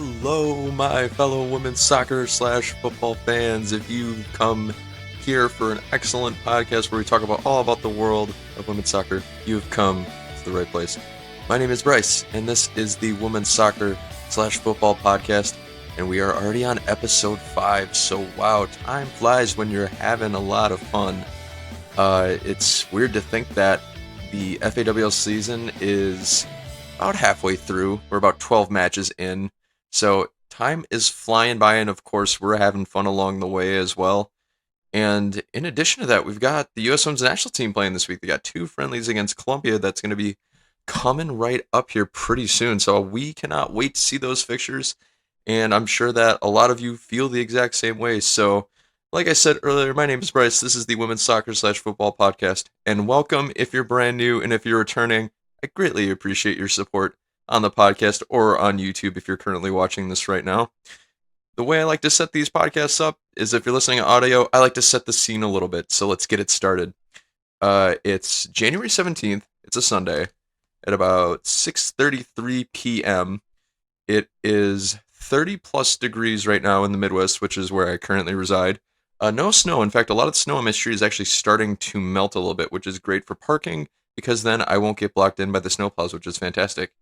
Hello, my fellow women's soccer slash football fans. If you come here for an excellent podcast where we talk about all about the world of women's soccer, you've come to the right place. My name is Bryce, and this is the women's soccer slash football podcast, and we are already on episode 5. So wow, time flies when you're having a lot of fun. It's weird to think that the FAWL season is about halfway through. We're about 12 matches in. So time is flying by, and of course, we're having fun along the way as well. And in addition to that, we've got the U.S. Women's National Team playing this week. They got 2 friendlies against Colombia that's going to be coming right up here pretty soon. So we cannot wait to see those fixtures. And I'm sure that a lot of you feel the exact same way. So, like I said earlier, my name is Bryce. This is the Women's Soccer slash Football Podcast. And welcome if you're brand new, and if you're returning, I greatly appreciate your support on the podcast or on YouTube if you're currently watching this right now. The way I like to set these podcasts up is if you're listening to audio, I like to set the scene a little bit. So let's get it started. It's January 17th. It's a Sunday at about 6:33 p.m. It is 30 plus degrees right now in the Midwest, which is where I currently reside. No snow. In fact, a lot of the snow on my street is actually starting to melt a little bit, which is great for parking because then I won't get blocked in by the snowplows, which is fantastic.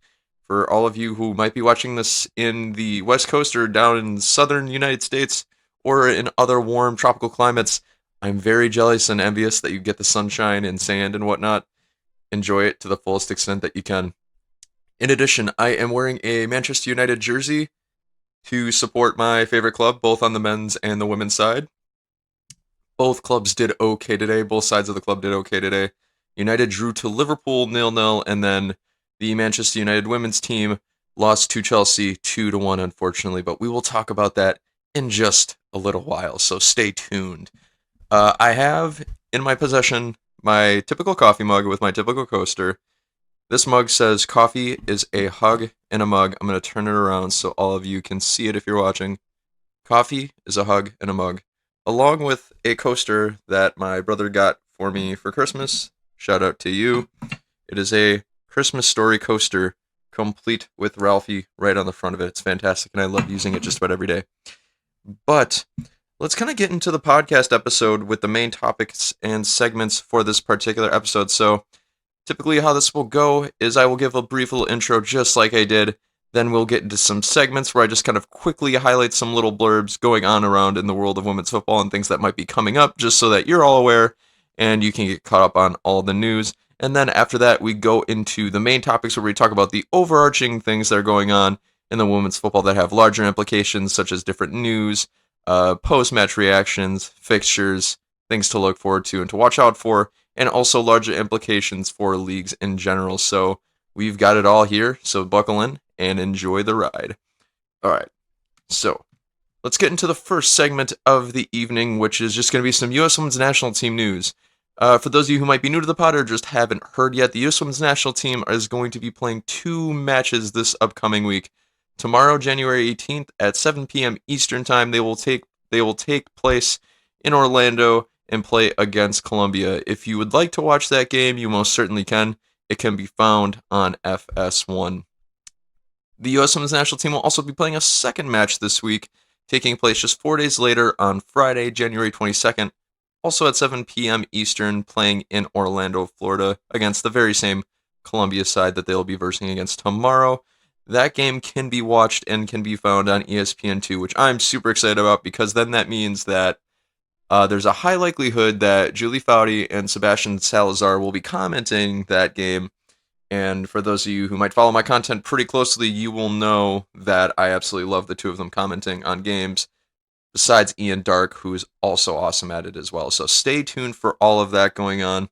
For all of you who might be watching this in the West Coast or down in southern United States or in other warm tropical climates, I'm very jealous and envious that you get the sunshine and sand and whatnot. Enjoy it to the fullest extent that you can. In addition, I am wearing a Manchester United jersey to support my favorite club, both on the men's and the women's side. Both clubs did okay today. Both sides of the club did okay today. United drew to Liverpool 0-0, and then the Manchester United women's team lost to Chelsea 2-1, unfortunately, but we will talk about that in just a little while, so stay tuned. I have in my possession my typical coffee mug with my typical coaster. This mug says, "Coffee is a hug in a mug." I'm going to turn it around so all of you can see it if you're watching. Coffee is a hug in a mug, along with a coaster that my brother got for me for Christmas. Shout out to you. It is a Christmas Story coaster, complete with Ralphie right on the front of it. It's fantastic, and I love using it just about every day. But let's kind of get into the podcast episode with the main topics and segments for this particular episode. So typically how this will go is I will give a brief little intro just like I did. Then we'll get into some segments where I just kind of quickly highlight some little blurbs going on around in the world of women's football and things that might be coming up, just so that you're all aware and you can get caught up on all the news. And then after that, we go into the main topics where we talk about the overarching things that are going on in the women's football that have larger implications, such as different news, post-match reactions, fixtures, things to look forward to and to watch out for, and also larger implications for leagues in general. So we've got it all here, so buckle in and enjoy the ride. All right, so let's get into the first segment of the evening, which is just going to be some U.S. Women's National Team news. For those of you who might be new to the pod or just haven't heard yet, the U.S. Women's National Team is going to be playing 2 matches this upcoming week. Tomorrow, January 18th at 7 p.m. Eastern Time, they will take place in Orlando and play against Colombia. If you would like to watch that game, you most certainly can. It can be found on FS1. The U.S. Women's National Team will also be playing a second match this week, taking place just 4 days later on Friday, January 22nd. Also at 7 p.m. Eastern, playing in Orlando, Florida, against the very same Colombia side that they'll be versing against tomorrow. That game can be watched and can be found on ESPN2, which I'm super excited about because then that means that there's a high likelihood that Julie Foudy and Sebastian Salazar will be commenting that game. And for those of you who might follow my content pretty closely, you will know that I absolutely love the two of them commenting on games. Besides Ian Dark, who is also awesome at it as well. So stay tuned for all of that going on.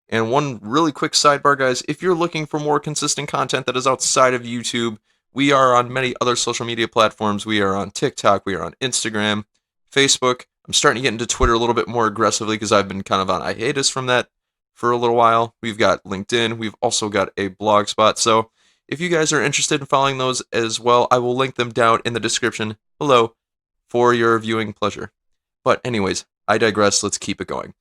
And one really quick sidebar, guys, if you're looking for more consistent content that is outside of YouTube, we are on many other social media platforms. We are on TikTok, we are on Instagram, Facebook. I'm starting to get into Twitter a little bit more aggressively because I've been kind of on hiatus from that for a little while. We've got LinkedIn. We've also got a blog spot. So if you guys are interested in following those as well, I will link them down in the description below for your viewing pleasure. But anyways, I digress. Let's keep it going.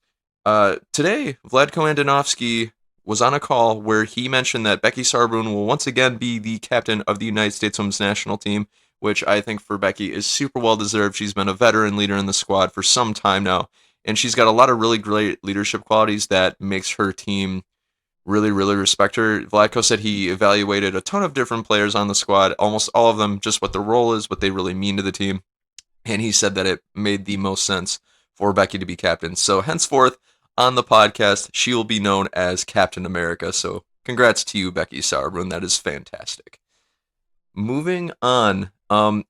Today, Vladko Andonovski was on a call where he mentioned that Becky Sauerbrunn will once again be the captain of the United States Women's National Team, which I think for Becky is super well deserved. She's been a veteran leader in the squad for some time now, and she's got a lot of really great leadership qualities that makes her team really, really respect her. Vlatko said he evaluated a ton of different players on the squad, almost all of them, just what their role is, what they really mean to the team. And he said that it made the most sense for Becky to be captain. So henceforth, on the podcast, she will be known as Captain America. So congrats to you, Becky Sauerbrunn. That is fantastic. Moving on.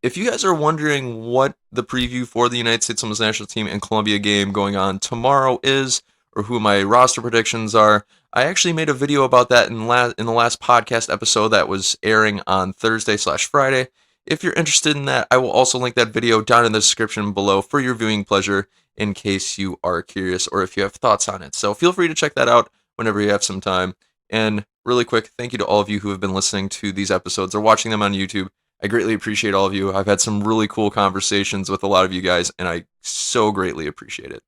If you guys are wondering what the preview for the United States Women's National Team and Colombia game going on tomorrow is, or who my roster predictions are, I actually made a video about that in the last podcast episode that was airing on Thursday/Friday. If you're interested in that, I will also link that video down in the description below for your viewing pleasure in case you are curious or if you have thoughts on it. So feel free to check that out whenever you have some time. And really quick, thank you to all of you who have been listening to these episodes or watching them on YouTube. I greatly appreciate all of you. I've had some really cool conversations with a lot of you guys, and I so greatly appreciate it.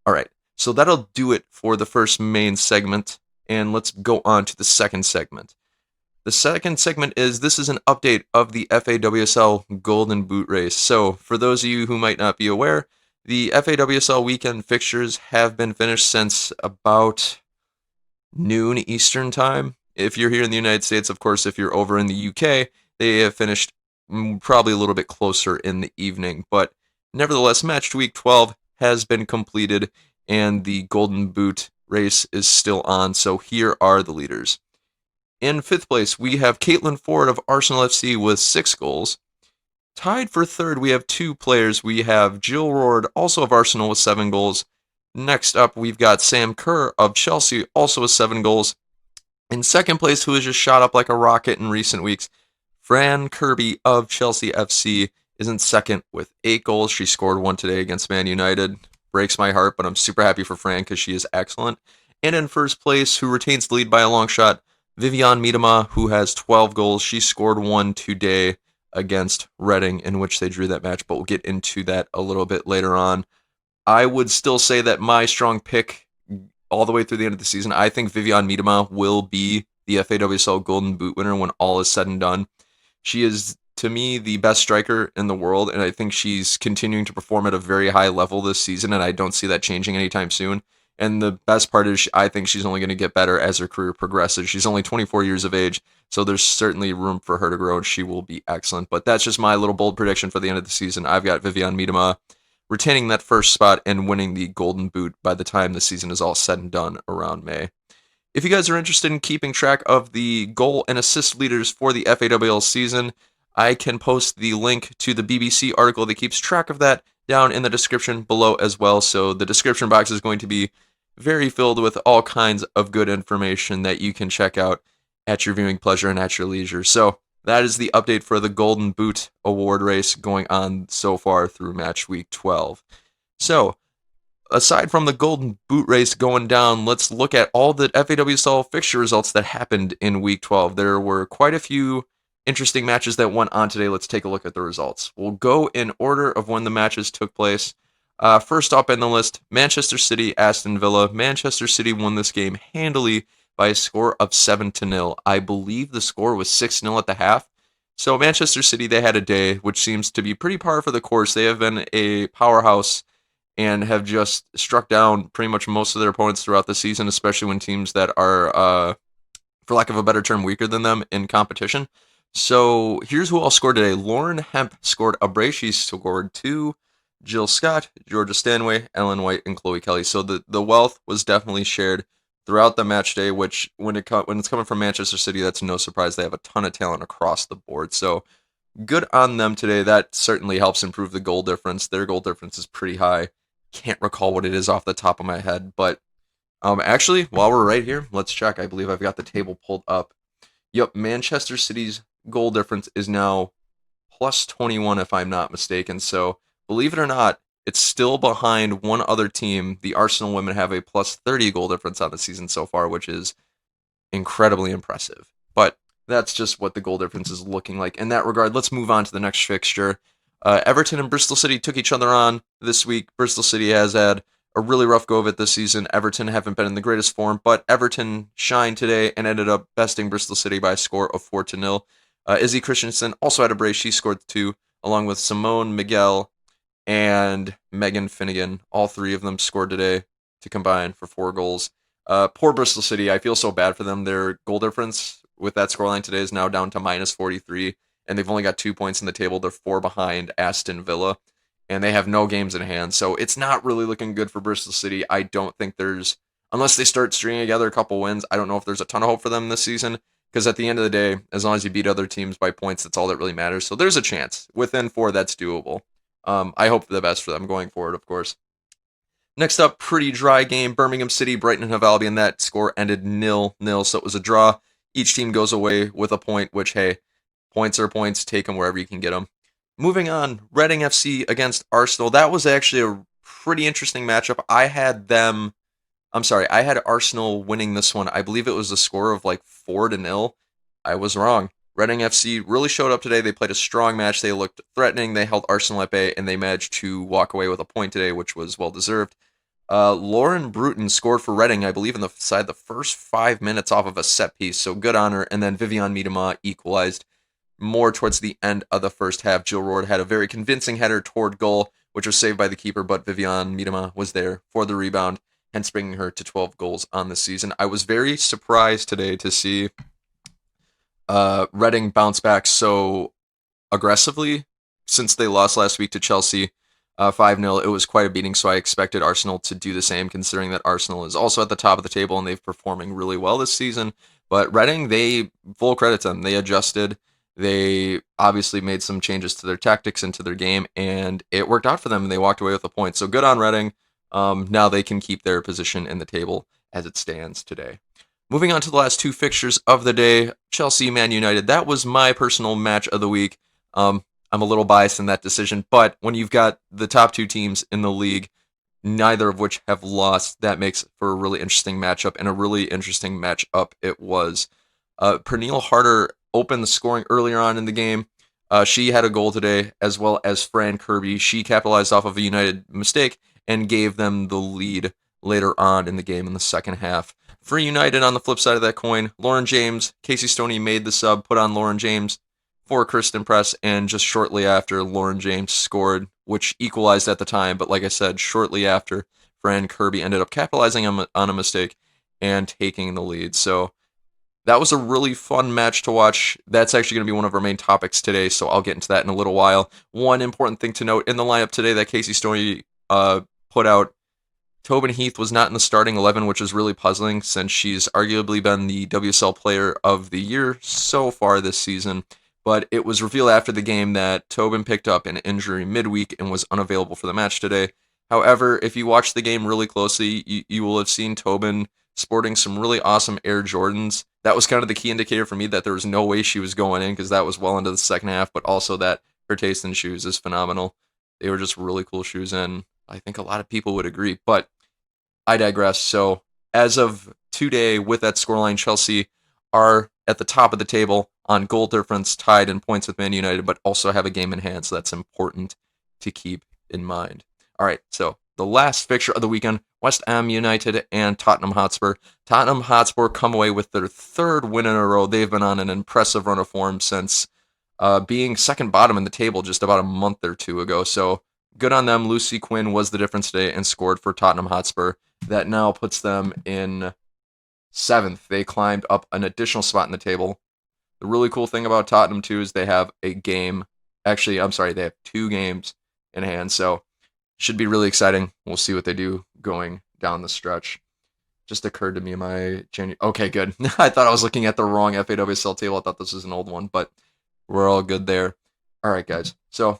All right, so that'll do it for the first main segment, and let's go on to the second segment. The second segment this is an update of the FAWSL Golden Boot Race. So, for those of you who might not be aware, the FAWSL weekend fixtures have been finished since about noon Eastern time. If you're here in the United States, of course, if you're over in the UK, they have finished probably a little bit closer in the evening. But nevertheless, match week 12 has been completed, and the Golden Boot race is still on. So here are the leaders. In fifth place, we have Caitlin Ford of Arsenal FC with 6 goals. Tied for third, we have 2 players. We have Jill Roord, also of Arsenal, with 7 goals. Next up, we've got Sam Kerr of Chelsea, also with 7 goals. In second place, who has just shot up like a rocket in recent weeks, Fran Kirby of Chelsea FC is in second with 8 goals. She scored 1 today against Man United. Breaks my heart, but I'm super happy for Fran because she is excellent. And in first place, who retains the lead by a long shot, Vivianne Miedema, who has 12 goals. She scored 1 today against Reading, in which they drew that match, but we'll get into that a little bit later on. I would still say that my strong pick all the way through the end of the season, I think Vivianne Miedema will be the FAWSL Golden Boot winner when all is said and done. She is, to me, the best striker in the world, and I think she's continuing to perform at a very high level this season, and I don't see that changing anytime soon. And the best part is I think she's only going to get better as her career progresses. She's only 24 years of age, so there's certainly room for her to grow, and she will be excellent. But that's just my little bold prediction for the end of the season. I've got Vivianne Miedema retaining that first spot and winning the Golden Boot by the time the season is all said and done around May. If you guys are interested in keeping track of the goal and assist leaders for the FAWL season, I can post the link to the BBC article that keeps track of that down in the description below as well. So the description box is going to be very filled with all kinds of good information that you can check out at your viewing pleasure and at your leisure. So that is the update for the Golden Boot award race going on so far through match week 12. So, aside from the Golden Boot race going down, let's look at all the FAWSL fixture results that happened in week 12. There were quite a few interesting matches that went on today. Let's take a look at the results. We'll go in order of when the matches took place. First up in the list, Manchester City, Aston Villa. Manchester City won this game handily by a score of 7-0. I believe the score was 6-0 at the half. So Manchester City, they had a day, which seems to be pretty par for the course. They have been a powerhouse and have just struck down pretty much most of their opponents throughout the season, especially when teams that are, for lack of a better term, weaker than them in competition. So here's who all scored today. Lauren Hemp scored a brace. She scored 2. Jill Scott, Georgia Stanway, Ellen White, and Chloe Kelly. So the wealth was definitely shared throughout the match day, which when it's coming from Manchester City, that's no surprise. They have a ton of talent across the board. So good on them today. That certainly helps improve the goal difference. Their goal difference is pretty high. Can't recall what it is off the top of my head, but actually, while we're right here, let's check. I believe I've got the table pulled up. Yep, Manchester City's goal difference is now plus 21, if I'm not mistaken. So believe it or not, it's still behind one other team. The Arsenal women have a plus 30 goal difference on the season so far, which is incredibly impressive. But that's just what the goal difference is looking like. In that regard, let's move on to the next fixture. Everton and Bristol City took each other on this week. Bristol City has had a really rough go of it this season. Everton haven't been in the greatest form, but Everton shined today and ended up besting Bristol City by a score of 4-0. Izzy Christensen also had a brace. She scored 2, along with Simone Miguel and Megan Finnegan. All 3 of them scored today to combine for 4 goals. Poor Bristol City. I feel so bad for them. Their goal difference with that scoreline today is now down to minus 43, and they've only got 2 points in the table. They're 4 behind Aston Villa, and they have no games in hand. So it's not really looking good for Bristol City. I don't think there's, unless they start stringing together a couple wins, I don't know if there's a ton of hope for them this season. Because at the end of the day, as long as you beat other teams by points, that's all that really matters. So there's a chance. Within 4, that's doable. I hope for the best for them going forward, of course. Next up, pretty dry game. Birmingham City, Brighton and Hove Albion. That score ended 0-0, so it was a draw. Each team goes away with a point, which, hey, points are points. Take them wherever you can get them. Moving on, Reading FC against Arsenal. That was actually a pretty interesting matchup. I had Arsenal winning this one. I believe it was a score of like 4-0. I was wrong. Reading FC really showed up today. They played a strong match. They looked threatening. They held Arsenal at bay, and they managed to walk away with a point today, which was well-deserved. Lauren Bruton scored for Reading, I believe, in the first 5 minutes off of a set piece, so good on her. And then Vivianne Miedema equalized more towards the end of the first half. Jill Roord had a very convincing header toward goal, which was saved by the keeper, but Vivianne Miedema was there for the rebound, hence bringing her to 12 goals on the season. I was very surprised today to see Reading bounce back so aggressively since they lost last week to Chelsea 5-0. It was quite a beating, so I expected Arsenal to do the same, considering that Arsenal is also at the top of the table and they've performing really well this season. But Reading, they full credit to them. They adjusted. They obviously made some changes to their tactics and to their game, and it worked out for them, and they walked away with a point. So good on Reading. Now they can keep their position in the table as it stands today. Moving on to the last 2 fixtures of the day, Chelsea, Man United. That was my personal match of the week. I'm a little biased in that decision, but when you've got the top 2 teams in the league, neither of which have lost, that makes for a really interesting matchup, and a really interesting matchup it was. Pernille Harder opened the scoring earlier on in the game. She had a goal today, as well as Fran Kirby. She capitalized off of a United mistake and gave them the lead later on in the game in the second half. For United, on the flip side of that coin, Lauren James, Casey Stoney made the sub, put on Lauren James for Kristen Press, and just shortly after, Lauren James scored, which equalized at the time. But like I said, shortly after, Fran Kirby ended up capitalizing on a mistake and taking the lead. So that was a really fun match to watch. That's actually going to be one of our main topics today, so I'll get into that in a little while. One important thing to note in the lineup today that Casey Stoney put out, Tobin Heath was not in the starting 11, which is really puzzling since she's arguably been the WSL Player of the Year so far this season. But it was revealed after the game that Tobin picked up an injury midweek and was unavailable for the match today. However, if you watch the game really closely, you will have seen Tobin sporting some really awesome Air Jordans. That was kind of the key indicator for me that there was no way she was going in, because that was well into the second half, but also that her taste in shoes is phenomenal. They were just really cool shoes, and I think a lot of people would agree. But I digress. So as of today, with that scoreline, Chelsea are at the top of the table on goal difference, tied in points with Man United, but also have a game in hand. So that's important to keep in mind. All right, so the last fixture of the weekend, West Ham United and Tottenham Hotspur. Tottenham Hotspur come away with their 3rd win in a row. They've been on an impressive run of form since being second bottom in the table just about a month or 2 ago. So good on them. Lucy Quinn was the difference today and scored for Tottenham Hotspur. That now puts them in 7th. They climbed up an additional spot in the table. The really cool thing about Tottenham, too, is they have a game. Actually, I'm sorry, they have 2 games in hand. So should be really exciting. We'll see what they do going down the stretch. Just occurred to me in my January. Okay, good. I thought I was looking at the wrong FAWSL table. I thought this was an old one, but we're all good there. All right, guys. So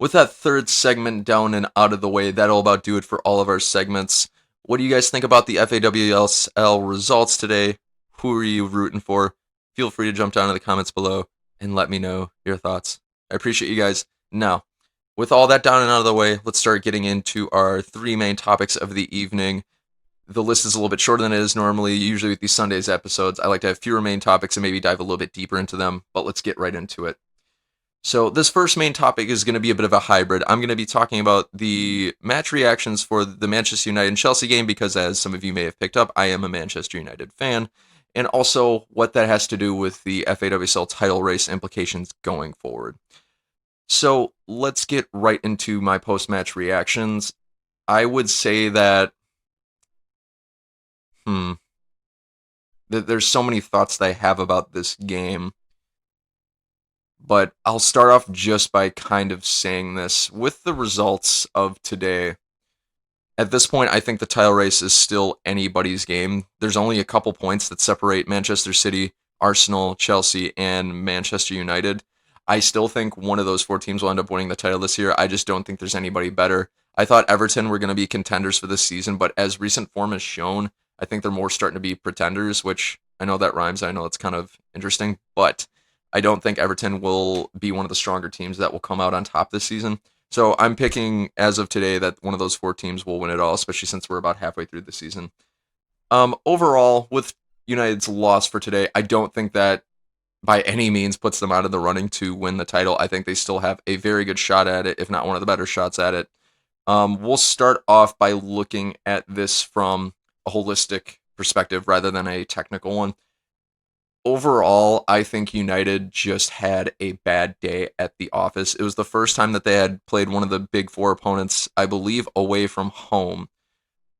with that 3rd segment down and out of the way, that'll about do it for all of our segments. What do you guys think about the FAWSL results today? Who are you rooting for? Feel free to jump down in the comments below and let me know your thoughts. I appreciate you guys. Now, with all that down and out of the way, let's start getting into our 3 main topics of the evening. The list is a little bit shorter than it is normally. Usually with these Sundays episodes, I like to have fewer main topics and maybe dive a little bit deeper into them, but let's get right into it. So this first main topic is going to be a bit of a hybrid. I'm going to be talking about the match reactions for the Manchester United and Chelsea game because, as some of you may have picked up, I am a Manchester United fan. and also what that has to do with the FAWSL title race implications going forward. So let's get right into my post-match reactions. I would say that, there's so many thoughts that I have about this game, but I'll start off just by kind of saying this. With the results of today, at this point, I think the title race is still anybody's game. There's only a couple points that separate Manchester City, Arsenal, Chelsea, and Manchester United. I still think one of those four teams will end up winning the title this year. I just don't think there's anybody better. I thought Everton were going to be contenders for this season, but as recent form has shown, I think they're more starting to be pretenders, which I know that rhymes. I know it's kind of interesting, but I don't think Everton will be one of the stronger teams that will come out on top this season. So I'm picking, as of today, that one of those four teams will win it all, especially since we're about halfway through the season. Overall, with United's loss for today, I don't think that by any means puts them out of the running to win the title. I think they still have a very good shot at it, if not one of the better shots at it. We'll start off by looking at this from a holistic perspective rather than a technical one. Overall, I think United just had a bad day at the office. It was the first time that they had played one of the big four opponents, I believe, away from home.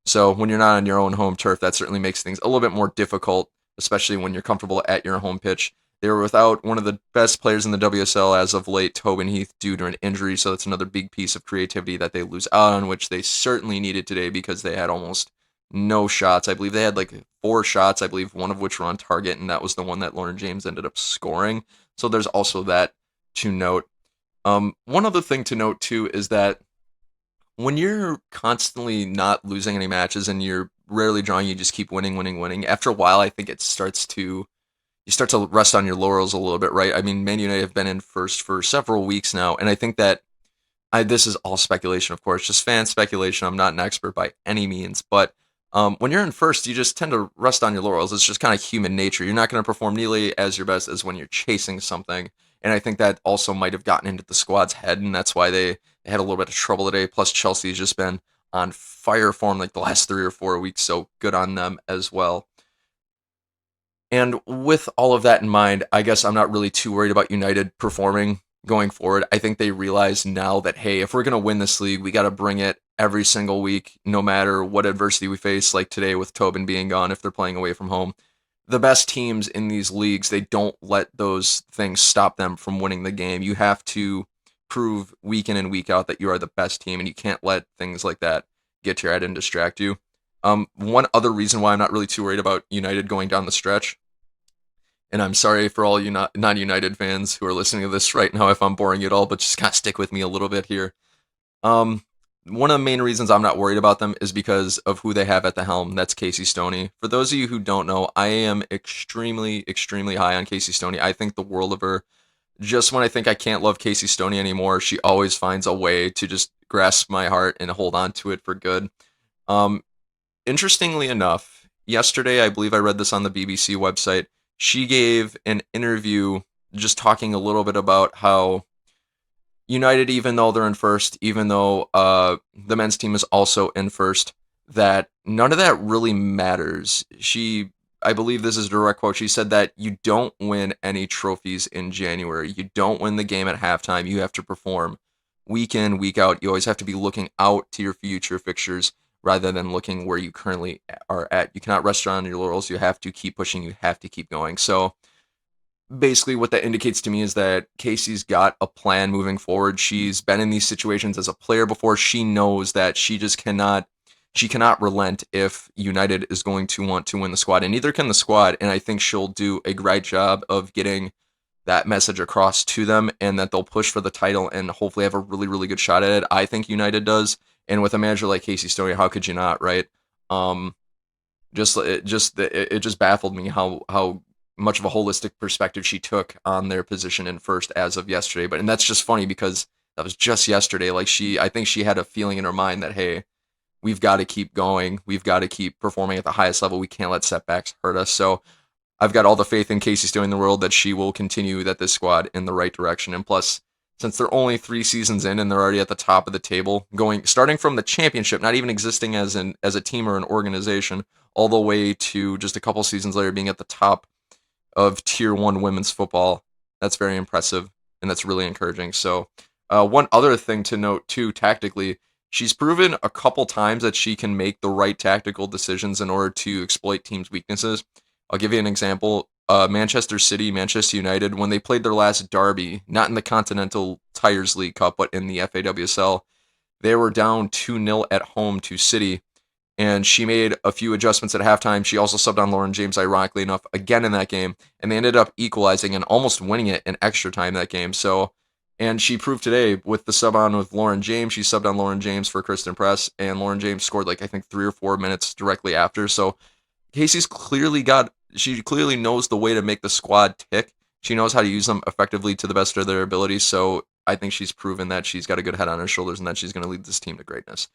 So when you're not on your own home turf, that certainly makes things a little bit more difficult, especially when you're comfortable at your home pitch. They were without one of the best players in the WSL as of late, Tobin Heath, due to an injury, so that's another big piece of creativity that they lose out on, which they certainly needed today because they had almost no shots. I believe they had like 4 shots, I believe one of which were on target, and that was the one that Lauren James ended up scoring. So there's also that to note. One other thing to note, too, is that when you're constantly not losing any matches and you're rarely drawing, you just keep winning, winning, winning. After a while, I think you start to rest on your laurels a little bit, right? I mean, Man United have been in first for several weeks now, and I think that this is all speculation, of course, just fan speculation. I'm not an expert by any means, but when you're in first, you just tend to rest on your laurels. It's just kind of human nature. You're not going to perform nearly as your best as when you're chasing something, and I think that also might have gotten into the squad's head, and that's why they had a little bit of trouble today. Plus, Chelsea's just been on fire form like the last 3 or 4 weeks, so good on them as well. And with all of that in mind, I guess I'm not really too worried about United performing going forward. I think they realize now that, hey, if we're going to win this league, we got to bring it every single week, no matter what adversity we face, like today with Tobin being gone if they're playing away from home. The best teams in these leagues, they don't let those things stop them from winning the game. You have to prove week in and week out that you are the best team, and you can't let things like that get to your head and distract you. One other reason why I'm not really too worried about United going down the stretch, and I'm sorry for all you non-United fans who are listening to this right now if I'm boring you at all, but just kind of stick with me a little bit here. One of the main reasons I'm not worried about them is because of who they have at the helm. That's Casey Stoney. For those of you who don't know, I am extremely, extremely high on Casey Stoney. I think the world of her. Just when I think I can't love Casey Stoney anymore, she always finds a way to just grasp my heart and hold on to it for good. Interestingly enough, yesterday, I believe I read this on the BBC website, she gave an interview just talking a little bit about how United, even though they're in first, even though the men's team is also in first, that none of that really matters. I believe this is a direct quote. She said that you don't win any trophies in January. You don't win the game at halftime. You have to perform week in, week out. You always have to be looking out to your future fixtures rather than looking where you currently are at. You cannot rest on your laurels. You have to keep pushing. You have to keep going. So basically what that indicates to me is that Casey's got a plan moving forward. She's been in these situations as a player before. She knows that she cannot relent if United is going to want to win the squad, and neither can the squad. And I think she'll do a great job of getting that message across to them, and that they'll push for the title and hopefully have a really, really good shot at it. I think United does. And with a manager like Casey Stoney, how could you not, right? It just baffled me how much of a holistic perspective she took on their position in first as of yesterday. And that's just funny because that was just yesterday. I think she had a feeling in her mind that, hey, we've got to keep going. We've got to keep performing at the highest level. We can't let setbacks hurt us. So I've got all the faith in Casey Stoney in the world that she will continue this squad in the right direction. And plus, since they're only 3 seasons in and they're already at the top of the table, starting from the championship, not even existing as a team or an organization, all the way to just a couple seasons later being at the top of Tier 1 women's football. That's very impressive, and that's really encouraging. So, one other thing to note, too, tactically, she's proven a couple times that she can make the right tactical decisions in order to exploit teams' weaknesses. I'll give you an example. Manchester City, Manchester United, when they played their last derby, not in the Continental Tires League Cup, but in the FAWSL, they were down 2-0 at home to City, and she made a few adjustments at halftime. She also subbed on Lauren James, ironically enough, again in that game, and they ended up equalizing and almost winning it in extra time that game. So, and she proved today with the sub on with Lauren James. She subbed on Lauren James for Kristen Press, and Lauren James scored I think 3 or 4 minutes directly after. So she clearly knows the way to make the squad tick. She knows how to use them effectively to the best of their abilities. So I think she's proven that she's got a good head on her shoulders and that she's going to lead this team to greatness.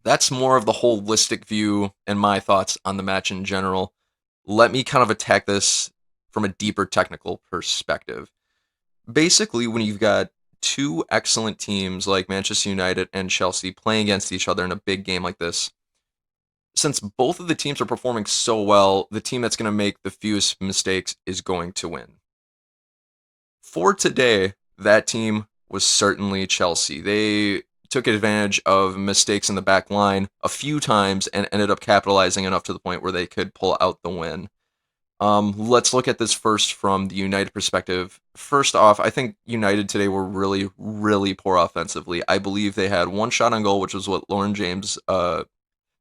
That's more of the holistic view and my thoughts on the match in general. Let me kind of attack this from a deeper technical perspective. Basically, when you've got two excellent teams like Manchester United and Chelsea playing against each other in a big game like this, since both of the teams are performing so well, the team that's going to make the fewest mistakes is going to win. For today, that team was certainly Chelsea. They took advantage of mistakes in the back line a few times and ended up capitalizing enough to the point where they could pull out the win. Let's look at this first from the United perspective. First off, I think United today were really, really poor offensively. I believe they had one shot on goal, which was what Lauren James'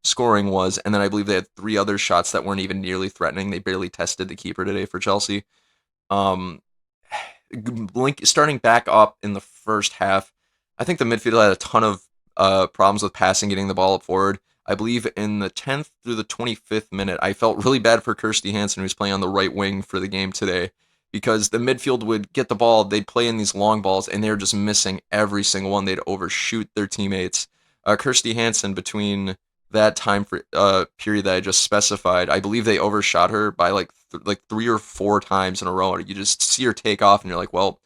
scoring was, and then I believe they had 3 other shots that weren't even nearly threatening. They barely tested the keeper today for Chelsea. Starting back up in the first half, I think the midfield had a ton of problems with passing, getting the ball up forward. I believe in the 10th through the 25th minute, I felt really bad for Kirsty Hansen, who's playing on the right wing for the game today, because the midfield would get the ball, they'd play in these long balls, and they were just missing every single one. They'd overshoot their teammates. Kirsty Hansen, between that time period that I just specified, I believe they overshot her by like 3 or 4 times in a row. You just see her take off, and you're like, well,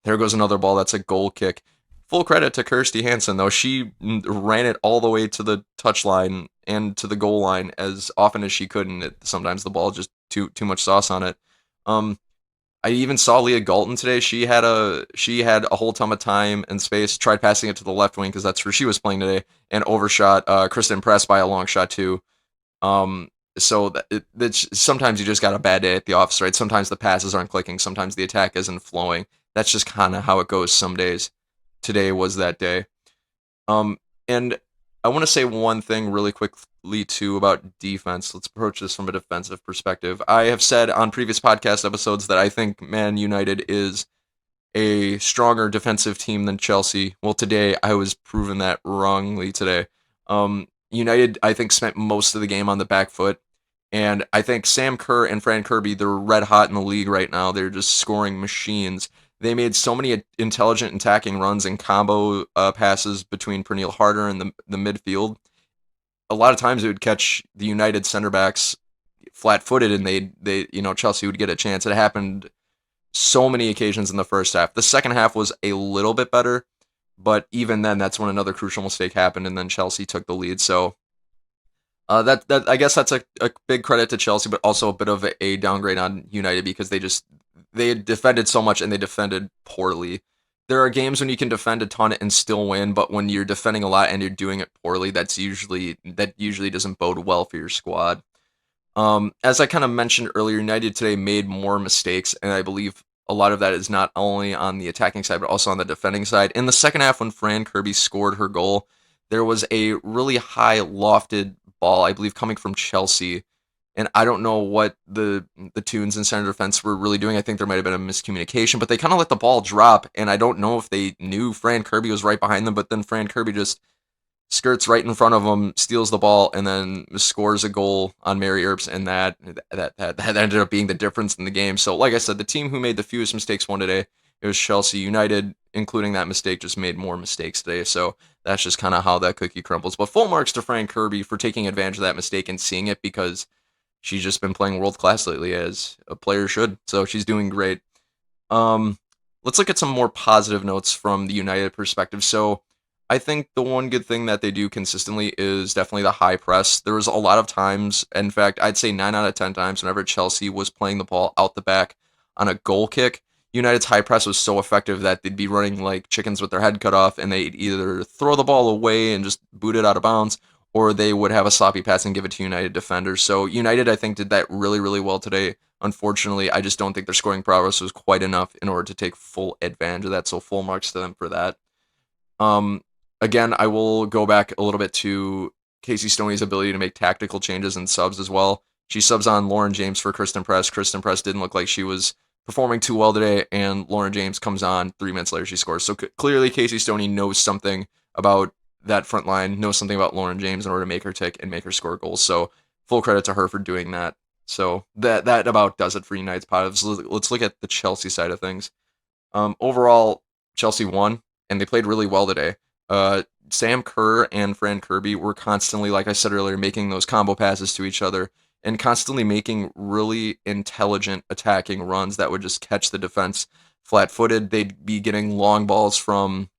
there goes another ball. That's a goal kick. Full credit to Kirsty Hansen, though. She ran it all the way to the touchline and to the goal line as often as she could, and sometimes the ball just too much sauce on it. I even saw Leah Galton today. She had a whole ton of time and space. Tried passing it to the left wing because that's where she was playing today, and overshot Kristen Press by a long shot too. So sometimes you just got a bad day at the office, right? Sometimes the passes aren't clicking. Sometimes the attack isn't flowing. That's just kind of how it goes some days. Today was that day. And I want to say one thing really quickly, too, about defense. Let's approach this from a defensive perspective. I have said on previous podcast episodes that I think Man United is a stronger defensive team than Chelsea. Well, today, I was proven that wrongly today. United, I think, spent most of the game on the back foot. And I think Sam Kerr and Fran Kirby, they're red hot in the league right now. They're just scoring machines. They made so many intelligent attacking runs and combo passes between Pernille Harder and the midfield. A lot of times it would catch the United center backs flat-footed, and they Chelsea would get a chance. It happened so many occasions in the first half. The second half was a little bit better, but even then, that's when another crucial mistake happened, and then Chelsea took the lead. So that I guess that's a big credit to Chelsea, but also a bit of a downgrade on United because they had defended so much and they defended poorly. There are games when you can defend a ton and still win, but when you're defending a lot and you're doing it poorly, that usually doesn't bode well for your squad. As I kind of mentioned earlier, United today made more mistakes, and I believe a lot of that is not only on the attacking side, but also on the defending side. In the second half, when Fran Kirby scored her goal, there was a really high lofted ball, I believe, coming from Chelsea. And I don't know what the Tunes and center defense were really doing. I think there might have been a miscommunication, but they kind of let the ball drop, and I don't know if they knew Fran Kirby was right behind them, but then Fran Kirby just skirts right in front of them, steals the ball, and then scores a goal on Mary Earps, and that ended up being the difference in the game. So, like I said, the team who made the fewest mistakes won today. It was Chelsea. United, including that mistake, just made more mistakes today. So that's just kind of how that cookie crumbles. But full marks to Fran Kirby for taking advantage of that mistake and seeing it, because she's just been playing world class lately, as a player should. So she's doing great. let's look at some more positive notes from the United perspective. So I think the one good thing that they do consistently is definitely the high press. There was a lot of times, in fact, I'd say 9 out of 10 times whenever Chelsea was playing the ball out the back on a goal kick, United's high press was so effective that they'd be running like chickens with their head cut off, and they'd either throw the ball away and just boot it out of bounds, or they would have a sloppy pass and give it to United defenders. So United, I think, did that really, really well today. Unfortunately, I just don't think their scoring prowess was quite enough in order to take full advantage of that. So full marks to them for that. Um, Again, I will go back a little bit to Casey Stoney's ability to make tactical changes and subs as well. She subs on Lauren James for Kristen Press. Kristen Press didn't look like she was performing too well today, and Lauren James comes on. 3 minutes later, she scores. So clearly, Casey Stoney knows something about that front line, knows something about Lauren James in order to make her tick and make her score goals. So full credit to her for doing that. So that about does it for United's positives. Let's look at the Chelsea side of things. Overall, Chelsea won, and they played really well today. Sam Kerr and Fran Kirby were constantly, like I said earlier, making those combo passes to each other and constantly making really intelligent attacking runs that would just catch the defense flat-footed. They'd be getting long balls from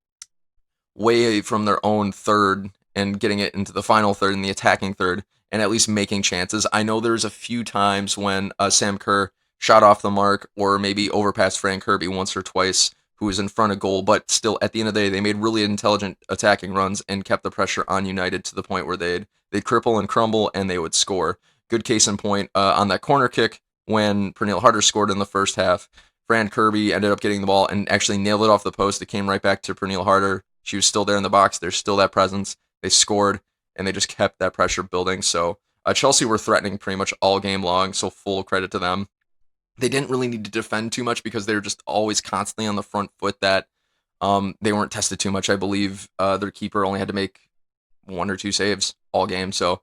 way from their own third and getting it into the final third and the attacking third and at least making chances. I know there's a few times when Sam Kerr shot off the mark or maybe overpassed Fran Kirby once or twice, who was in front of goal, but still at the end of the day, they made really intelligent attacking runs and kept the pressure on United to the point where they'd cripple and crumble and they would score. Good case in point on that corner kick when Pernille Harder scored in the first half. Fran Kirby ended up getting the ball and actually nailed it off the post. It came right back to Pernille Harder. She was still there in the box. There's still that presence. They scored, and they just kept that pressure building. So Chelsea were threatening pretty much all game long, so full credit to them. They didn't really need to defend too much because they were just always constantly on the front foot that they weren't tested too much. I believe their keeper only had to make 1 or 2 saves all game. So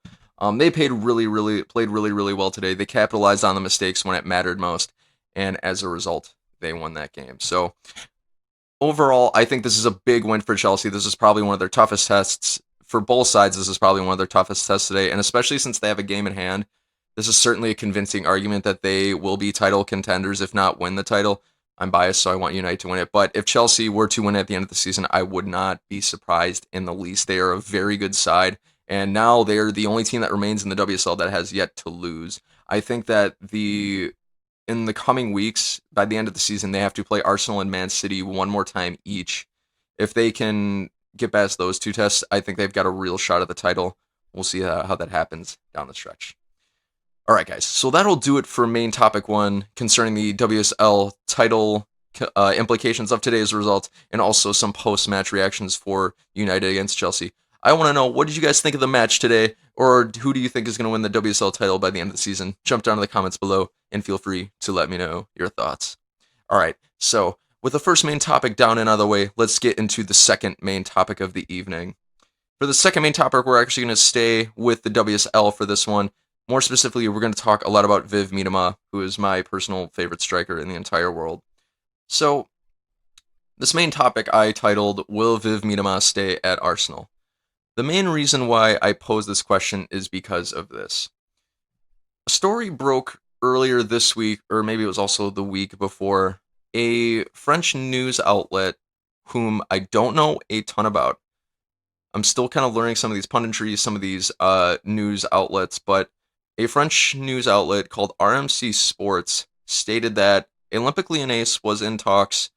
they played really, really well today. They capitalized on the mistakes when it mattered most, and as a result, they won that game. So overall, I think this is a big win for Chelsea. This is probably one of their toughest tests for both sides. This is probably one of their toughest tests today, and especially since they have a game in hand, this is certainly a convincing argument that they will be title contenders, if not win the title. I'm biased, so I want United to win it. But if Chelsea were to win at the end of the season, I would not be surprised in the least. They are a very good side, and now they're the only team that remains in the WSL that has yet to lose. I think that in the coming weeks, by the end of the season, they have to play Arsenal and Man City one more time each. If they can get past those 2 tests, I think they've got a real shot at the title. We'll see how that happens down the stretch. All right, guys, so that'll do it for main topic 1 concerning the WSL title implications of today's results and also some post-match reactions for United against Chelsea. I want to know, what did you guys think of the match today, or who do you think is going to win the WSL title by the end of the season? Jump down in the comments below and feel free to let me know your thoughts. All right, so with the first main topic down and out of the way, let's get into the second main topic of the evening. For the second main topic, we're actually going to stay with the WSL for this one. More specifically, we're going to talk a lot about Viv Miedema, who is my personal favorite striker in the entire world. So, this main topic I titled, Will Viv Miedema Stay at Arsenal? The main reason why I pose this question is because of this. A story broke earlier this week, or maybe it was also the week before. A French news outlet, whom I don't know a ton about. I'm still kind of learning some of these punditry, some of these news outlets, but a French news outlet called RMC Sports stated that Olympique Lyonnais was in talks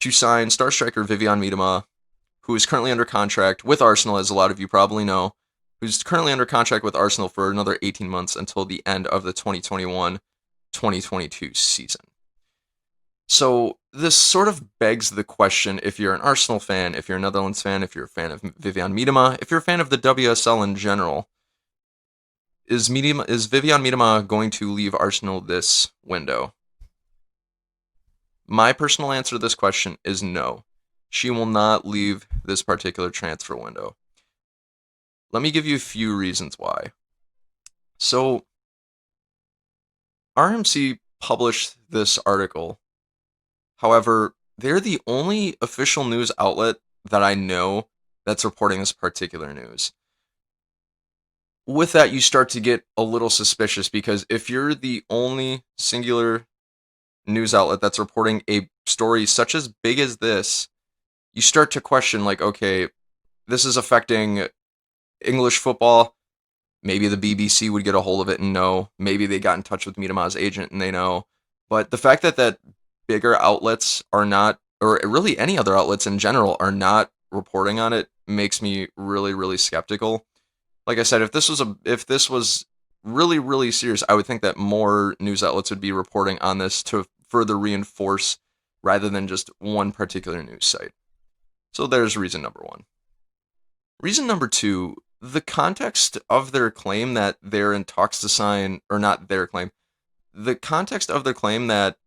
to sign star striker Vivianne Miedema, who is currently under contract with Arsenal, as a lot of you probably know, who's currently under contract with Arsenal for another 18 months until the end of the 2021-2022 season. So this sort of begs the question, if you're an Arsenal fan, if you're a Netherlands fan, if you're a fan of Vivianne Miedema, if you're a fan of the WSL in general, is Vivianne Miedema going to leave Arsenal this window? My personal answer to this question is no. She will not leave this particular transfer window. Let me give you a few reasons why. So, RMC published this article. However, they're the only official news outlet that I know that's reporting this particular news. With that, you start to get a little suspicious, because if you're the only singular news outlet that's reporting a story such as big as this, you start to question, like, okay, this is affecting English football. Maybe the BBC would get a hold of it and know. Maybe they got in touch with Miedema's agent and they know. But the fact that bigger outlets are not, or really any other outlets in general, are not reporting on it makes me really, really skeptical. Like I said, if this was really, really serious, I would think that more news outlets would be reporting on this to further reinforce rather than just one particular news site. So there's reason number one. Reason number two, the context of their claim that they're in talks to sign, or not their claim, the context of their claim that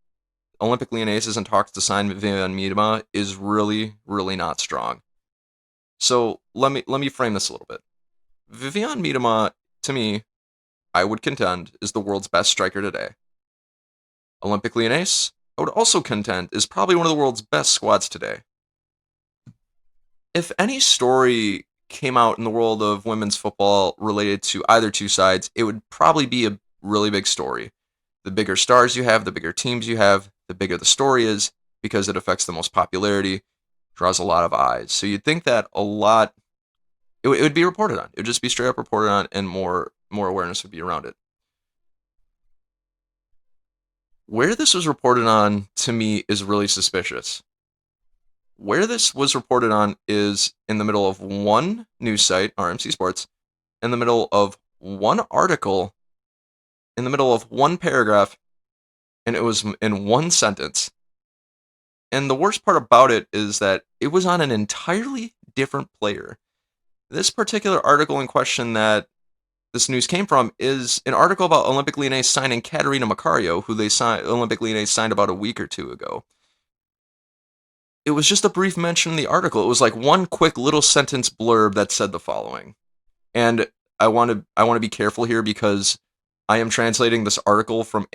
Olympique Lyonnais is in talks to sign Vivianne Miedema is really, really not strong. So let me frame this a little bit. Vivianne Miedema, to me, I would contend, is the world's best striker today. Olympique Lyonnais, I would also contend, is probably one of the world's best squads today. If any story came out in the world of women's football related to either two sides, it would probably be a really big story. The bigger stars you have, the bigger teams you have, the bigger the story is, because it affects the most popularity, draws a lot of eyes. So you'd think that a lot, it would be reported on. It would just be straight up reported on, and more awareness would be around it. Where this was reported on, to me, is really suspicious. Where this was reported on is in the middle of one news site, RMC Sports, in the middle of one article, in the middle of one paragraph, and it was in one sentence. And the worst part about it is that it was on an entirely different player. This particular article in question that this news came from is an article about Olympique Lyonnais signing Caterina Macario, who Olympique Lyonnais signed about a week or two ago. It was just a brief mention in the article. It was like one quick little sentence blurb that said the following. And I want to be careful here because I am translating this article from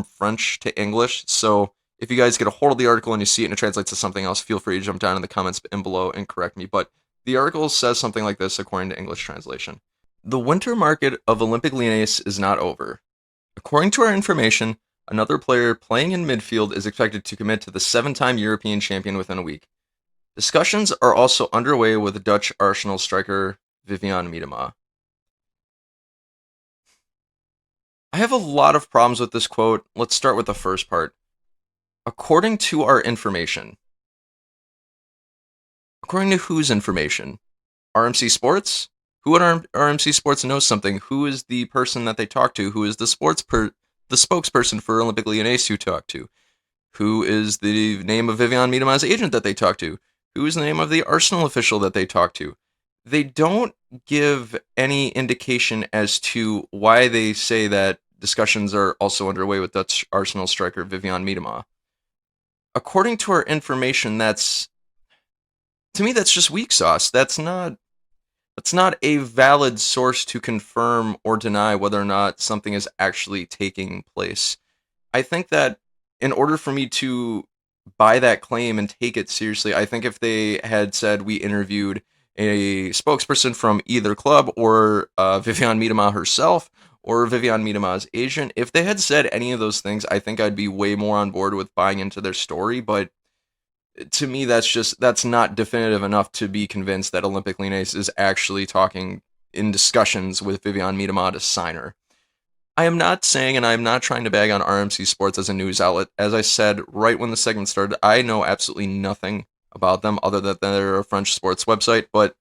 French to English. So if you guys get a hold of the article and you see it and it translates to something else, feel free to jump down in the comments and below and correct me. But the article says something like this according to English translation. The winter market of Olympique Lyonnais is not over. According to our information, another player playing in midfield is expected to commit to the 7-time European champion within a week. Discussions are also underway with Dutch Arsenal striker Vivianne Miedema. I have a lot of problems with this quote. Let's start with the first part. According to our information. According to whose information? RMC Sports? Who at RMC Sports knows something? Who is the person that they talk to? Who is the spokesperson for Olympique Lyonnais who talk to? Who is the name of Vivianne Miedema's agent that they talk to? Who is the name of the Arsenal official that they talk to? They don't give any indication as to why they say that discussions are also underway with Dutch Arsenal striker Vivianne Miedema. According to our information, to me, that's just weak sauce. That's not a valid source to confirm or deny whether or not something is actually taking place. I think that in order for me to buy that claim and take it seriously, I think if they had said we interviewed a spokesperson from either club or Vivianne Miedema herself or Vivianne Miedema's agent, if they had said any of those things, I think I'd be way more on board with buying into their story. But to me, that's not definitive enough to be convinced that Olympique Lyonnais is actually talking in discussions with Vivianne Miedema to sign her. I am not saying, and I am not trying to bag on RMC Sports as a news outlet. As I said right when the segment started, I know absolutely nothing about them other than they're a French sports website. But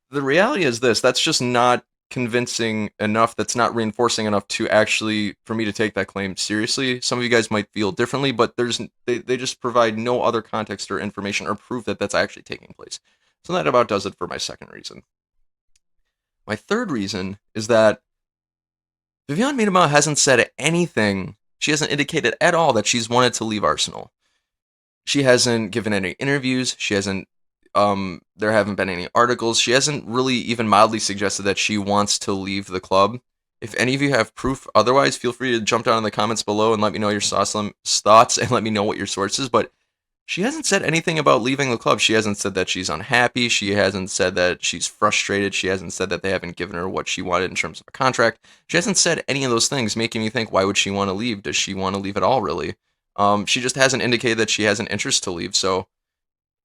the reality is this: that's just not convincing enough. That's not reinforcing enough to actually for me to take that claim seriously. Some of you guys might feel differently, but they just provide no other context or information or proof that that's actually taking place. So that about does it for my second reason. My third reason is that Vivianne Miedema hasn't said anything. She hasn't indicated at all that she's wanted to leave Arsenal. She hasn't given any interviews. She hasn't there haven't been any articles. She hasn't really even mildly suggested that she wants to leave the club. If any of you have proof otherwise, feel free to jump down in the comments below and let me know your thoughts and let me know what your source is. But she hasn't said anything about leaving the club. She hasn't said that she's unhappy. She hasn't said that she's frustrated. She hasn't said that they haven't given her what she wanted in terms of a contract. She hasn't said any of those things, making me think, why would she want to leave? Does she want to leave at all, really? She just hasn't indicated that she has an interest to leave, so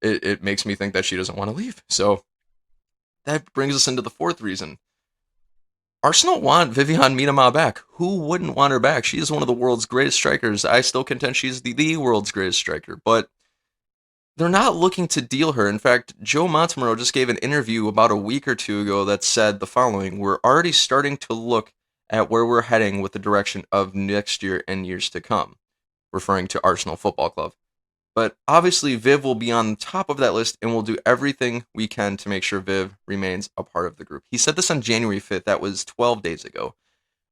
it makes me think that she doesn't want to leave. So that brings us into the fourth reason. Arsenal want Vivianne Miedema back. Who wouldn't want her back? She is one of the world's greatest strikers. I still contend she's the world's greatest striker, but they're not looking to deal her. In fact, Joe Montemurro just gave an interview about a week or two ago that said the following: "We're already starting to look at where we're heading with the direction of next year and years to come," referring to Arsenal Football Club. But obviously, Viv will be on top of that list, and we'll do everything we can to make sure Viv remains a part of the group. He said this on January 5th. That was 12 days ago.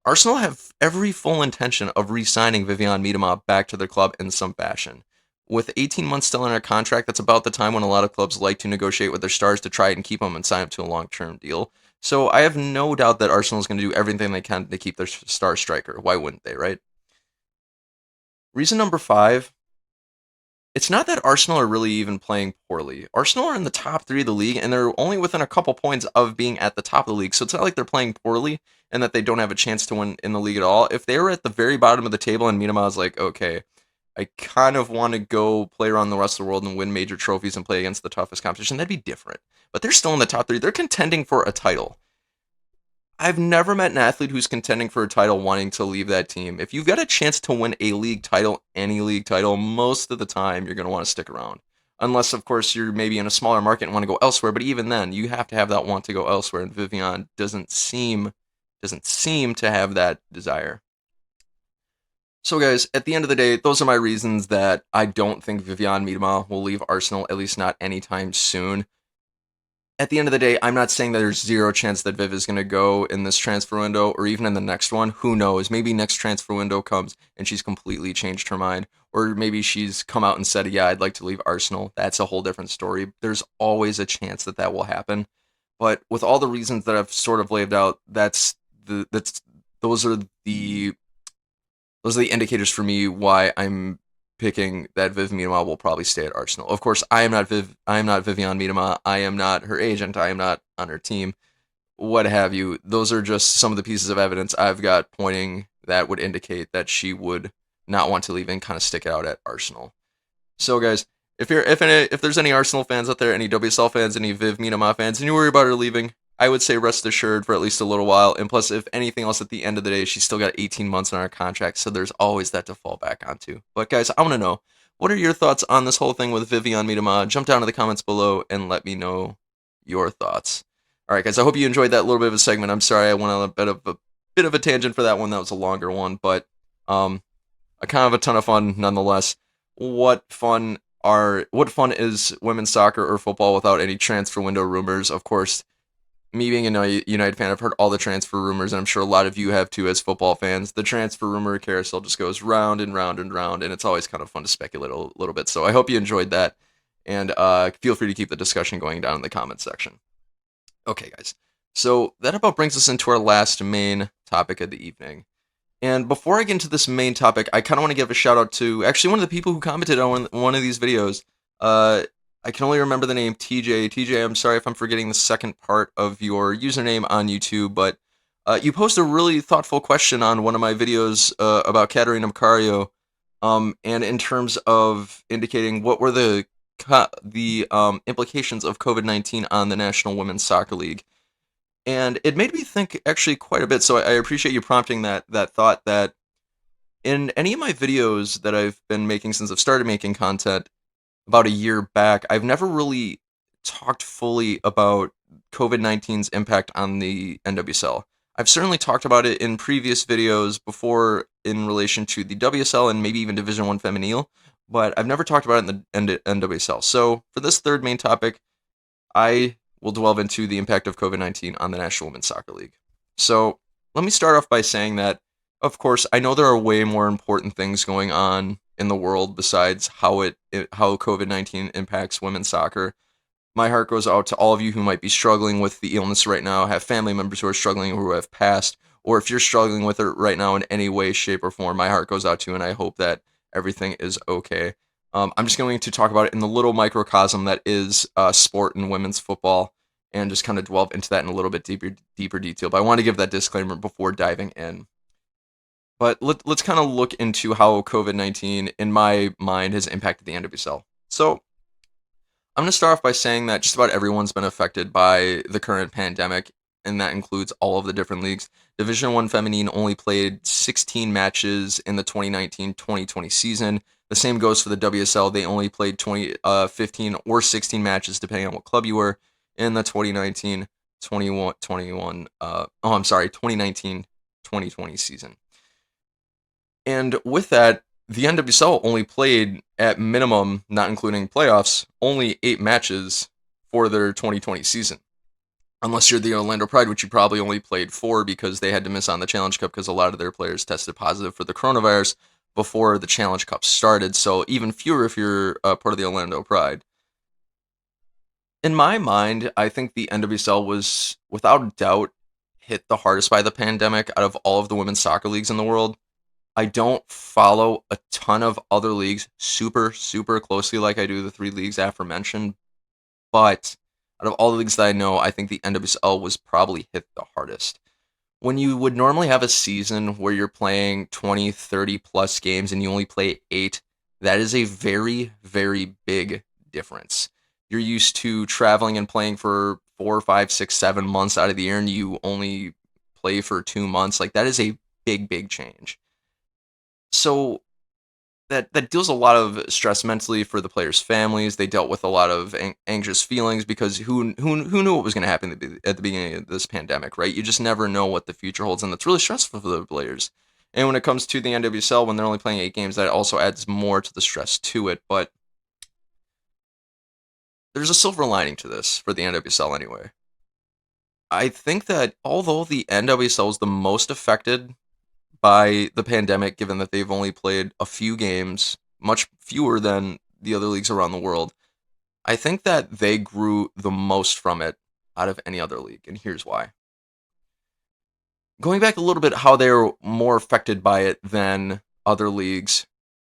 Arsenal have every full intention of re-signing Vivianne Miedema back to their club in some fashion. With 18 months still in our contract, that's about the time when a lot of clubs like to negotiate with their stars to try and keep them and sign up to a long-term deal. So I have no doubt that Arsenal is going to do everything they can to keep their star striker. Why wouldn't they, right? Reason number 5, it's not that Arsenal are really even playing poorly. Arsenal are in the top 3 of the league, and they're only within a couple points of being at the top of the league. So it's not like they're playing poorly and that they don't have a chance to win in the league at all. If they were at the very bottom of the table and Miedema is like, okay, I kind of want to go play around the rest of the world and win major trophies and play against the toughest competition, that'd be different. But they're still in the top 3. They're contending for a title. I've never met an athlete who's contending for a title wanting to leave that team. If you've got a chance to win a league title, any league title, most of the time you're going to want to stick around. Unless, of course, you're maybe in a smaller market and want to go elsewhere. But even then, you have to have that want to go elsewhere. And Vivianne doesn't seem to have that desire. So, guys, at the end of the day, those are my reasons that I don't think Vivianne Miedema will leave Arsenal, at least not anytime soon. At the end of the day, I'm not saying that there's zero chance that Viv is going to go in this transfer window or even in the next one. Who knows? Maybe next transfer window comes and she's completely changed her mind. Or maybe she's come out and said, yeah, I'd like to leave Arsenal. That's a whole different story. There's always a chance that that will happen. But with all the reasons that I've sort of laid out, those are the indicators for me why I'm picking that Viv Miedema will probably stay at Arsenal. Of course, I am not Vivianne Miedema. I am not her agent. I am not on her team. What have you? Those are just some of the pieces of evidence I've got pointing that would indicate that she would not want to leave and kind of stick it out at Arsenal. So, guys, if there's any Arsenal fans out there, any WSL fans, any Viv Miedema fans, and you worry about her leaving, I would say rest assured for at least a little while. And plus, if anything else, at the end of the day, she's still got 18 months on our contract, so there's always that to fall back onto. But guys, I want to know, what are your thoughts on this whole thing with Vivianne Miedema? Jump down to the comments below and let me know your thoughts. All right, guys, I hope you enjoyed that little bit of a segment. I'm sorry I went on a bit of a tangent for that one. That was a longer one, but a kind of a ton of fun nonetheless. What fun is women's soccer or football without any transfer window rumors? Of course, me being a United fan, I've heard all the transfer rumors, and I'm sure a lot of you have too as football fans. The transfer rumor carousel just goes round and round and round, and it's always kind of fun to speculate a little bit. So I hope you enjoyed that, and feel free to keep the discussion going down in the comments section. Okay, guys. So that about brings us into our last main topic of the evening. And before I get into this main topic, I kind of want to give a shout out to actually one of the people who commented on one of these videos. I can only remember the name TJ. TJ, I'm sorry if I'm forgetting the second part of your username on YouTube, but you posted a really thoughtful question on one of my videos about Katerina Macario, and in terms of indicating what were the implications of COVID-19 on the National Women's Soccer League. And it made me think actually quite a bit, so I appreciate you prompting that thought that in any of my videos that I've been making since I've started making content, about a year back, I've never really talked fully about COVID-19's impact on the NWSL. I've certainly talked about it in previous videos before in relation to the WSL and maybe even Division 1 Femenil, but I've never talked about it in the NWSL. So for this third main topic, I will delve into the impact of COVID-19 on the National Women's Soccer League. So let me start off by saying that, of course, I know there are way more important things going on in the world besides how COVID-19 impacts women's soccer. My heart goes out to all of you who might be struggling with the illness right now, have family members who are struggling or who have passed, or if you're struggling with it right now in any way, shape, or form, my heart goes out to you, and I hope that everything is okay. I'm just going to talk about it in the little microcosm that is sport and women's football, and just kind of delve into that in a little bit deeper detail. But I want to give that disclaimer before diving in. But let's kind of look into how COVID-19, in my mind, has impacted the NWSL. So I'm going to start off by saying that just about everyone's been affected by the current pandemic, and that includes all of the different leagues. Division 1 Feminine only played 16 matches in the 2019-2020 season. The same goes for the WSL. They only played 15 or 16 matches, depending on what club you were, in the 2019-2020 season. And with that, the NWSL only played, at minimum, not including playoffs, only 8 matches for their 2020 season. Unless you're the Orlando Pride, which you probably only played 4 because they had to miss on the Challenge Cup because a lot of their players tested positive for the coronavirus before the Challenge Cup started. So even fewer if you're part of the Orlando Pride. In my mind, I think the NWSL was, without doubt, hit the hardest by the pandemic out of all of the women's soccer leagues in the world. I don't follow a ton of other leagues super, super closely like I do the 3 leagues aforementioned, but out of all the leagues that I know, I think the NWSL was probably hit the hardest. When you would normally have a season where you're playing 20, 30 plus games and you only play 8, that is a very, very big difference. You're used to traveling and playing for 4, 5, 6, 7 months out of the year, and you only play for 2 months. Like, that is a big, big change. So that deals a lot of stress mentally for the players' families. They dealt with a lot of anxious feelings because who knew what was going to happen at the beginning of this pandemic, right? You just never know what the future holds, and that's really stressful for the players. And when it comes to the NWSL, when they're only playing 8 games, that also adds more to the stress to it. But there's a silver lining to this for the NWSL anyway. I think that although the NWSL is the most affected by the pandemic, given that they've only played a few games, much fewer than the other leagues around the world, I think that they grew the most from it out of any other league, and here's why. Going back a little bit, how they're more affected by it than other leagues,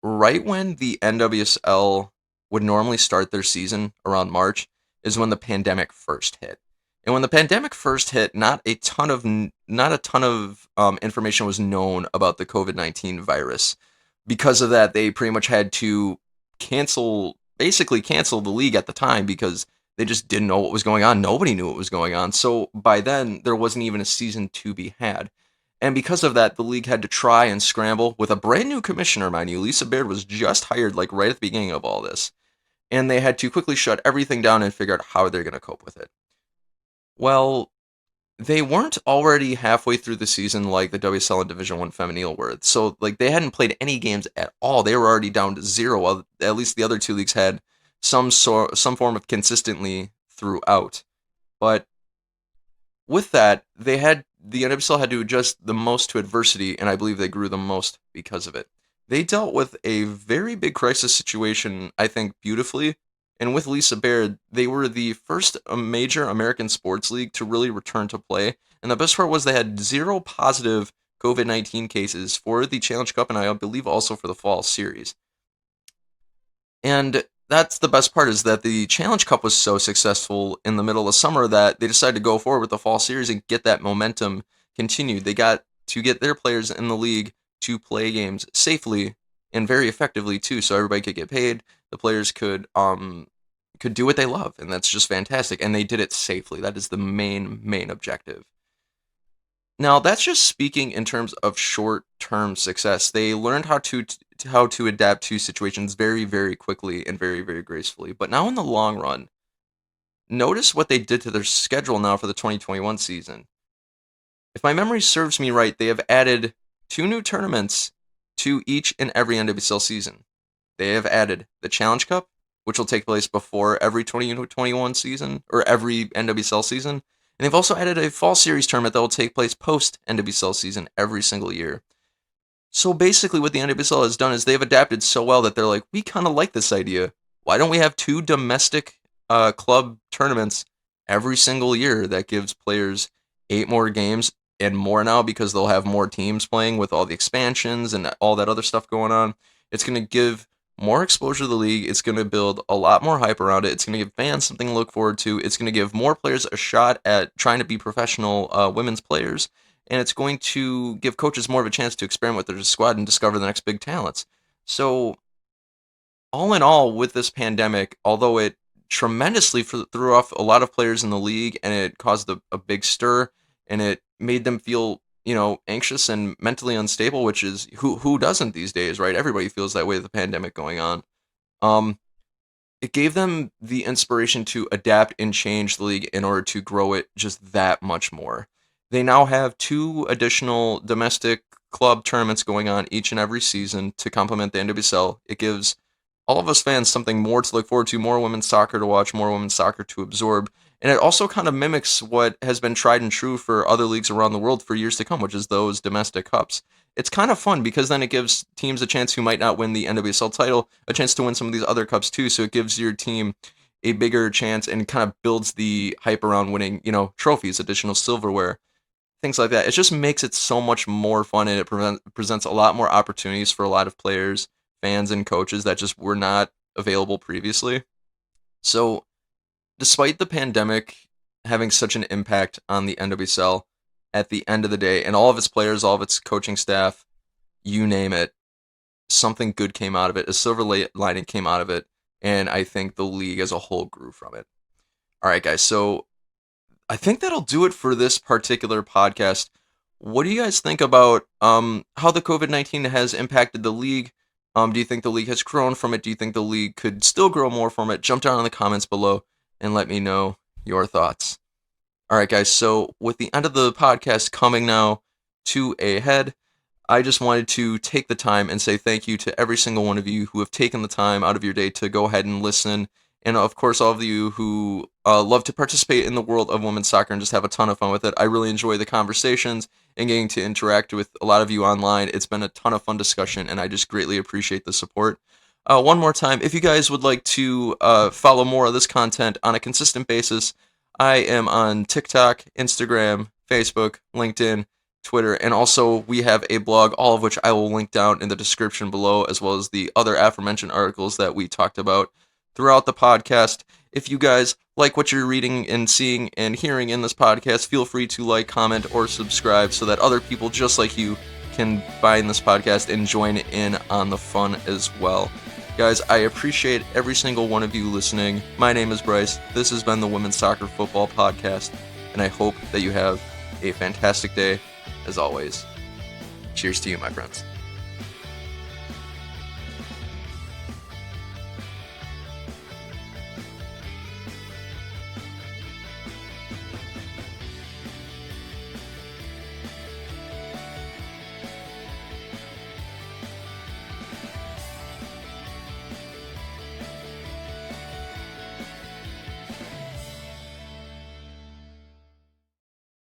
right when the NWSL would normally start their season around March is when the pandemic first hit. And when the pandemic first hit, not a ton of information was known about the COVID-19 virus. Because of that, they pretty much had to basically cancel the league at the time because they just didn't know what was going on. Nobody knew what was going on. So by then, there wasn't even a season to be had. And because of that, the league had to try and scramble with a brand new commissioner, mind you. Lisa Baird was just hired like right at the beginning of all this. And they had to quickly shut everything down and figure out how they're going to cope with it. Well, they weren't already halfway through the season like the WSL and Division 1 Feminine were. So like they hadn't played any games at all. They were already down to 0. While at least the other 2 leagues had some form of consistently throughout. But with that, the NWSL had to adjust the most to adversity, and I believe they grew the most because of it. They dealt with a very big crisis situation, I think, beautifully. And with Lisa Baird, they were the first major American sports league to really return to play. And the best part was they had 0 positive COVID-19 cases for the Challenge Cup, and I believe also for the fall series. And that's the best part, is that the Challenge Cup was so successful in the middle of summer that they decided to go forward with the fall series and get that momentum continued. They got to get their players in the league to play games safely and very effectively too, so everybody could get paid. The players could do what they love, and that's just fantastic. And they did it safely. That is the main objective. Now, that's just speaking in terms of short-term success. They learned how to adapt to situations very, very quickly and very, very gracefully. But now in the long run, notice what they did to their schedule now for the 2021 season. If my memory serves me right, they have added 2 new tournaments to each and every NWSL season. They have added the Challenge Cup, which will take place before every 2021 season, or every NWSL season. And they've also added a fall series tournament that will take place post NWSL season every single year. So basically what the NWSL has done is they've adapted so well that they're like, we kind of like this idea. Why don't we have 2 domestic club tournaments every single year? That gives players 8 more games and more now, because they'll have more teams playing with all the expansions and all that other stuff going on. It's going to give more exposure to the league. It's going to build a lot more hype around it. It's going to give fans something to look forward to. It's going to give more players a shot at trying to be professional women's players. and it's going to give coaches more of a chance to experiment with their squad and discover the next big talents. So, all in all, with this pandemic, although it tremendously threw off a lot of players in the league and it caused a big stir and it made them feel, anxious and mentally unstable, which is who doesn't these days, right? Everybody feels that way with the pandemic going on. Um, it gave them the inspiration to adapt and change the league in order to grow it just that much more. They now have 2 additional domestic club tournaments going on each and every season to complement the NWSL. It gives all of us fans something more to look forward to, more women's soccer to watch, more women's soccer to absorb. And it also kind of mimics what has been tried and true for other leagues around the world for years to come, which is those domestic cups. It's kind of fun because then it gives teams a chance who might not win the NWSL title a chance to win some of these other cups too. So it gives your team a bigger chance and kind of builds the hype around winning, trophies, additional silverware, things like that. It just makes it so much more fun, and it presents a lot more opportunities for a lot of players, fans, and coaches that just were not available previously. So, despite the pandemic having such an impact on the NWSL, at the end of the day, and all of its players, all of its coaching staff, you name it, something good came out of it. A silver lining came out of it, and I think the league as a whole grew from it. All right, guys. So I think that'll do it for this particular podcast. What do you guys think about how the COVID-19 has impacted the league? Do you think the league has grown from it? Do you think the league could still grow more from it? Jump down in the comments below and let me know your thoughts. All right, guys. So with the end of the podcast coming now to a head, I just wanted to take the time and say thank you to every single one of you who have taken the time out of your day to go ahead and listen. And of course, all of you who love to participate in the world of women's soccer and just have a ton of fun with it. I really enjoy the conversations and getting to interact with a lot of you online. It's been a ton of fun discussion, and I just greatly appreciate the support. One more time, if you guys would like to follow more of this content on a consistent basis, I am on TikTok, Instagram, Facebook, LinkedIn, Twitter, and also we have a blog, all of which I will link down in the description below, as well as the other aforementioned articles that we talked about throughout the podcast. If you guys like what you're reading and seeing and hearing in this podcast, feel free to like, comment, or subscribe so that other people just like you can find this podcast and join in on the fun as well. Guys, I appreciate every single one of you listening. My name is Bryce. This has been the Women's Soccer Football Podcast, and I hope that you have a fantastic day. As always, cheers to you, my friends.